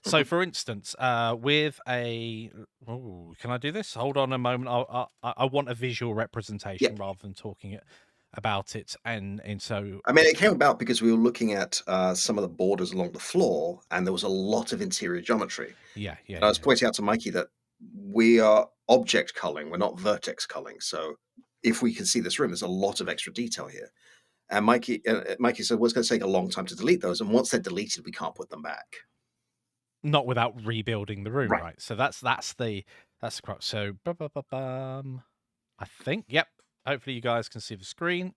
So, for instance, with a, can I do this? Hold on a moment. I want a visual Yeah. representation rather than talking about it. And so, I mean, it came about because we were looking at some of the borders along the floor, and there was a lot of interior geometry. yeah, yeah, And I was yeah. pointing out to Mikey that we are object culling, we're not vertex culling. So if we can see this room, there's a lot of extra detail here. And Mikey said, well, it's going to take a long time to delete those. And once they're deleted, we can't put them back. Not without rebuilding the room, Right. right? So that's the crux. So, I think, yep. Hopefully, you guys can see the screen.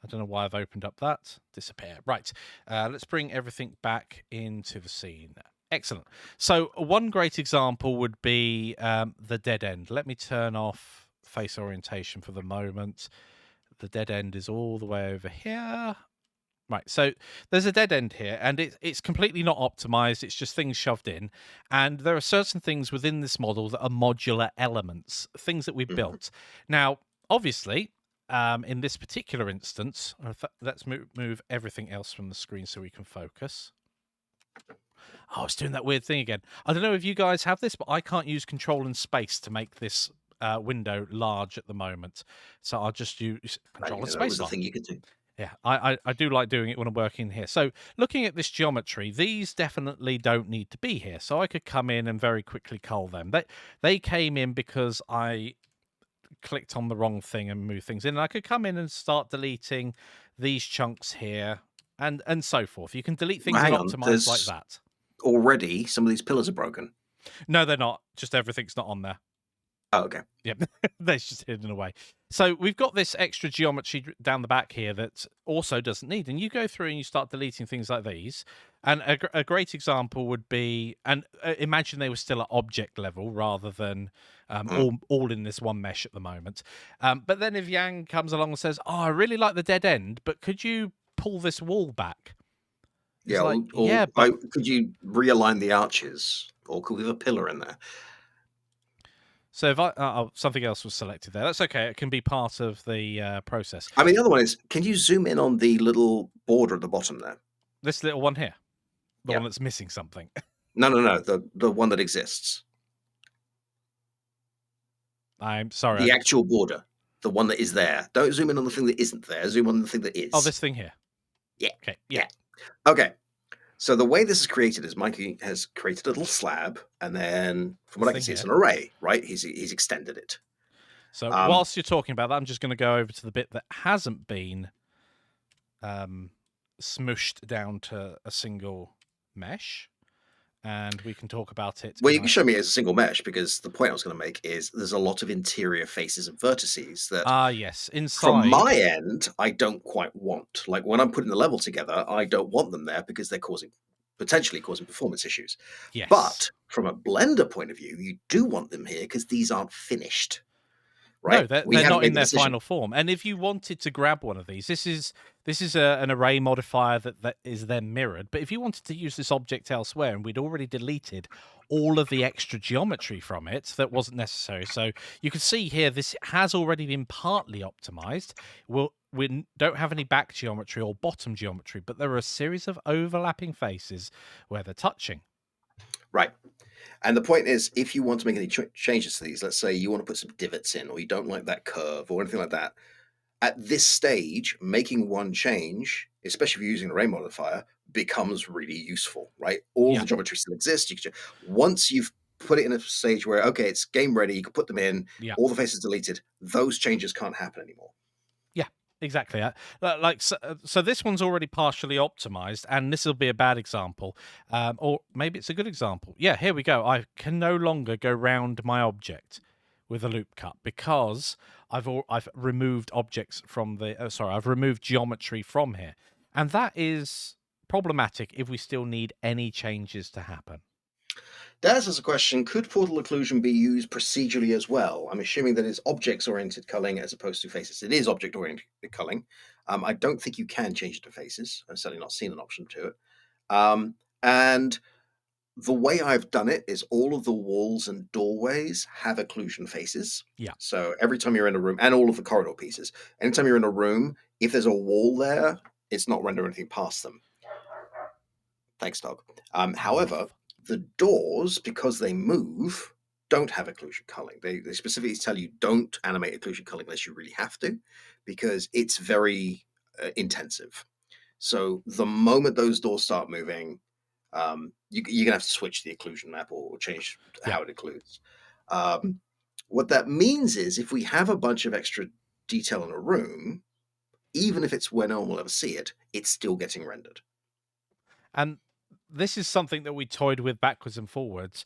I don't know why I've opened up that. Disappear. Right. Let's bring everything back into the scene. Excellent. So one great example would be the dead end. Let me turn off face orientation for the moment. The dead end is all the way over here. Right, so there's a dead end here, and it's completely not optimized. It's just things shoved in, and there are certain things within this model that are modular elements, things that we Mhm. built. Now, obviously, in this particular instance, let's move everything else from the screen so we can focus. Oh, it's doing that weird thing again. I don't know if you guys have this, but I can't use Control and Space to make this window large at the moment. So I'll just use I Control didn't and know that Space was a bar. thing you could do. Yeah, I do like doing it when I'm working here. So looking at this geometry, these definitely don't need to be here. So I could come in and very quickly cull them. They came in because I clicked on the wrong thing and moved things in. And I could come in and start deleting these chunks here and so forth. You can delete Well, things in hang on. Optimize like There's that. already some of these pillars are broken. No, they're not. Just everything's not on there. Oh, okay. Yep, that's just hidden away. So we've got this extra geometry down the back here that also doesn't need. And you go through and you start deleting things like these. And a great example would be, and imagine they were still at object level rather than Mm. all in this one mesh at the moment. But then if Yang comes along and says, "Oh, I really like the dead end, but could you pull this wall back?" It's Yeah. like, Or yeah, but could you realign the arches? Or could we have a pillar in there? so if something else was selected there, that's okay. It can be part of the process. I mean, the other one is, can you zoom in on the little border at the bottom there? This little one here. The Yeah. one that's missing something. No, no, no. The one that exists. I'm sorry. The actual border. The one that is there. Don't zoom in on the thing that isn't there. Zoom on the thing that Oh, is. this thing here. Yeah. Okay. Yeah. Yeah. Okay. So the way this is created is Mikey has created a little slab, and then from what This I can thing see, it's here. an array, right? He's extended it. So Um, whilst you're talking about that, I'm just going to go over to the bit that hasn't been um, smooshed down to a single mesh, and we can talk about it well, in you can our. show me as a single mesh because the point I was going to make is there's a lot of interior faces and vertices that, Ah, yes. from Inside. my end, I don't quite want. Like when I'm putting the level together, I don't want them there because they're potentially causing performance issues. Yes. But from a Blender point of view, you do want them here because these aren't finished, No, right? We they're haven't not in made the their decision. final form. And if you wanted to grab one of these, this is an array modifier that is then mirrored. But if you wanted to use this object elsewhere, and we'd already deleted all of the extra geometry from it that wasn't necessary, so you can see here this has already been partly optimized. We don't have any back geometry or bottom geometry, but there are a series of overlapping faces where they're touching. Right. And the point is, if you want to make any changes to these, let's say you want to put some divots in, or you don't like that curve, or anything like that, at this stage, making one change, especially if you're using an array modifier, becomes really useful, right? All Yeah, the geometry still exists. Once you've put it in a stage where, okay, it's game ready, you can put them in, yeah. all the faces deleted, those changes can't happen anymore. Yeah, exactly. Like so, this one's already partially optimized, and this will be a bad example, or maybe it's a good example. Yeah, here we go. I can no longer go round my object with a loop cut because I've removed objects from the. I've removed geometry from here, and that is problematic if we still need any changes to happen. Daz has a question. Could portal occlusion be used procedurally as well? I'm assuming that it's objects-oriented culling as opposed to faces. It is object-oriented culling. I don't think you can change it to faces. I've certainly not seen an option to it. And the way I've done it is all of the walls and doorways have occlusion faces. Yeah. So every time you're in a room, and all of the corridor pieces, anytime you're in a room, if there's a wall there, it's not rendering anything past them. Thanks, dog. However, Woof. The doors, because they move, don't have occlusion culling. They specifically tell you don't animate occlusion culling unless you really have to, because it's very intensive. So the moment those doors start moving, you're gonna have to switch the occlusion map or change Yeah. how it occludes. Um, what that means is if we have a bunch of extra detail in a room, even if it's where no one will ever see it, it's still getting rendered. And this is something that we toyed with backwards and forwards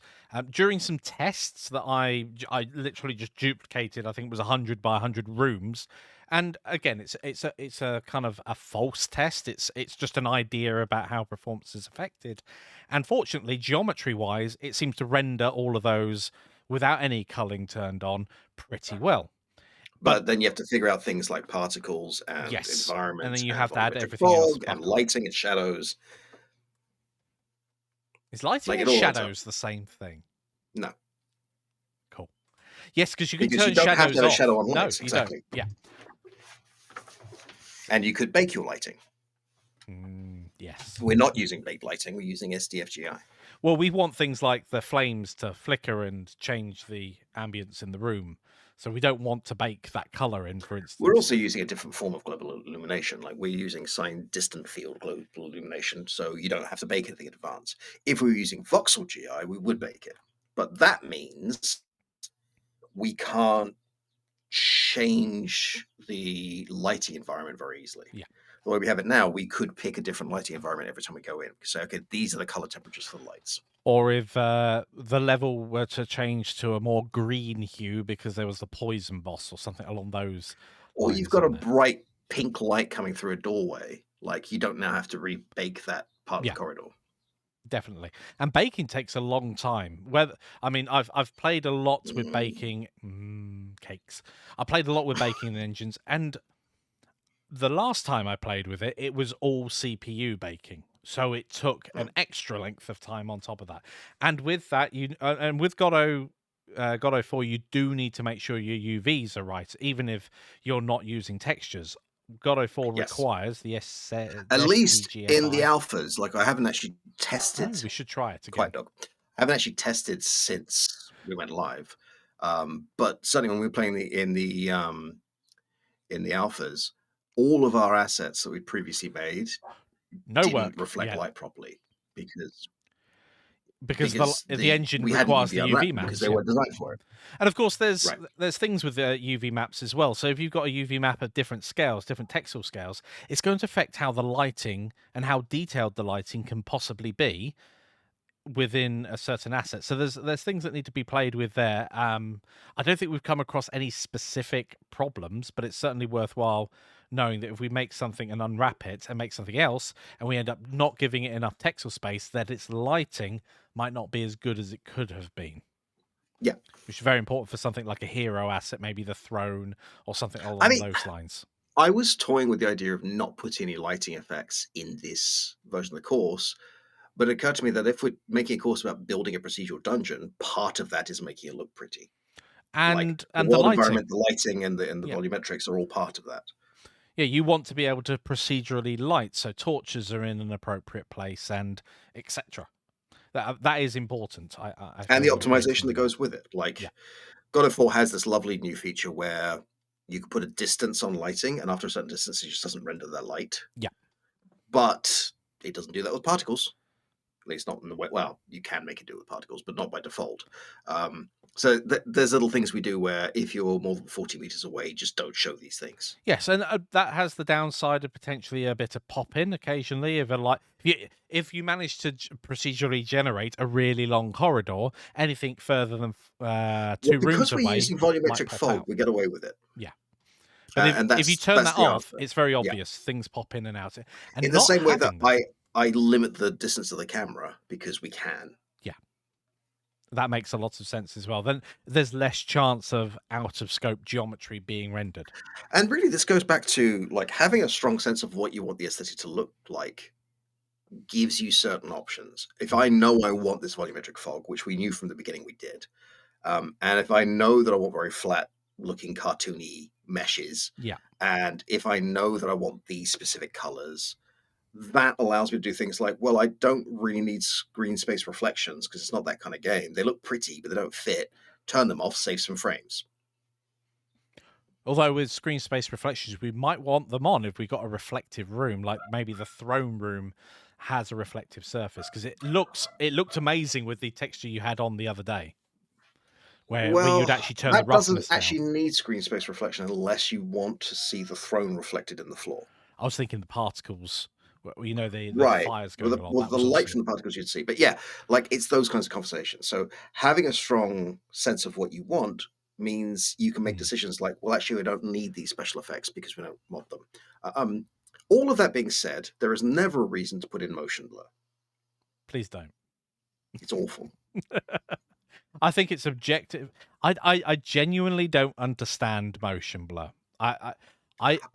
during some tests that I literally just duplicated. I think it was 100 by 100 rooms, and again, it's a kind of a false test. It's just an idea about how performance is affected, and fortunately, geometry wise, it seems to render all of those without any culling turned on pretty well. But But then you have to figure out things like particles and yes, and environment then you and have to add volumetric everything else fog and back on. lighting and shadows. Is lighting Like it and all adds up. shadows the same thing? No, Cool. Yes, because you can because you turn don't have to shadows have a shadow off. on No, lights, you don't. exactly. Yeah. And you could bake your lighting. Yes. We're not using baked lighting, we're using SDFGI. Well, we want things like the flames to flicker and change the ambience in the room. So we don't want to bake that color in, for We're instance. also using a different form of global illumination. Like we're using sign distant field global illumination, so you don't have to bake anything in advance. If we were using voxel GI, we would bake it. But that means we can't change the lighting environment very easily. Yeah. The way we have it now, we could pick a different lighting environment every time we go in. So, okay, these are the color temperatures for the lights. Or if the level were to change to a more green hue because there was the poison boss or something along those Or you've lines got a in there. bright pink light coming through a doorway, like you don't now have to rebake that part of the Yeah. corridor. Definitely. And baking takes a long time. Whether I mean, I've played a lot with Mm. baking cakes. I played a lot with baking engines, and the last time I played with it, it was all CPU baking. So it took an Mm. extra length of time on top of that. And with that, and with Godot 4, you do need to make sure your UVs are right, even if you're not using textures. Godot 4 Yes. requires the At least in the STGFI. alphas, like I haven't actually Oh, tested we should try it Quiet again. Dog. I haven't actually tested since we went live. But certainly when we were playing in the alphas, all of our assets that we previously made No didn't work. reflect Yeah, light properly because because because the the engine we hadn't requires the UV unwrapped UV them because maps, they yeah. weren't designed for it. And of course, there's Right. there's things with the UV maps as well. So if you've got a UV map at different scales, different texel scales, it's going to affect how the lighting and how detailed the lighting can possibly be within a certain asset. So there's things that need to be played with there. I don't think we've come across any specific problems, but it's certainly worthwhile knowing that if we make something and unwrap it and make something else, and we end up not giving it enough texel space, that its lighting might not be as good as it could have been. Yeah. Which is very important for something like a hero asset, maybe the throne or something I along mean, those lines. I was toying with the idea of not putting any lighting effects in this version of the course, but it occurred to me that if we're making a course about building a procedural dungeon, part of that is making it look pretty. Like the And the world lighting. environment, the lighting, and the Yeah. volumetrics are all part of that. Yeah, you want to be able to procedurally light, so torches are in an appropriate place and etc. That is important. I And feel the very optimization that strongly about. goes with it. Yeah. Like Godot 4 has this lovely new feature where you can put a distance on lighting, and after a certain distance, it just doesn't render that light. Yeah. But it doesn't do that with particles. At least not in the way. Well, you can make it do with particles, but not by default. So there's little things we do where if you're more than 40 meters away, just don't show these things. Yes, and that has the downside of potentially a bit of pop in occasionally. If you manage to procedurally generate a really long corridor, anything further than Well, two rooms because we're away using might volumetric pop fog, out. we get away with it, Yeah. But and if you turn that's that the off, answer. it's very Yeah, obvious. Things pop in and out. And in the not same way that having that, I limit the distance of the camera because we can. yeah, that makes a lot of sense as well. Then there's less chance of out of scope geometry being rendered. And really, this goes back to like having a strong sense of what you want the aesthetic to look like gives you certain options. If Mm. I know I want this volumetric fog, which we knew from the beginning we did, and if I know that I want very flat looking cartoony meshes, Yeah. and if I know that I want these specific colors, that allows me to do things like, well, I don't really need screen space reflections because it's not that kind of game. They look pretty, but they don't fit. Turn them off, save some frames. Although with screen space reflections, we might want them on if we got a reflective room, like maybe the throne room has a reflective surface, because it looked amazing with the texture you had on the other day, where you'd Well, actually turn the that doesn't roughness down. actually need screen space reflection unless you want to see the throne reflected in the floor. I was thinking the particles, you know, the Right. fires Well, going along. That the was light awesome. from the particles you'd see. But yeah, like it's those kinds of conversations. So having a strong sense of what you want means you can make Mm, decisions like, well, actually, I don't need these special effects because we don't mod them. Uh, um, all of that being said, there is never a reason to put in motion blur. please don't. It's awful. I think it's objective. I genuinely don't understand motion blur. I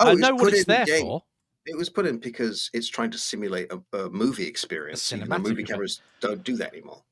Oh, it's know what put it's in there game. for. It was put in because it's trying to simulate a movie A experience, even though cinematic movie effect. cameras don't do that anymore.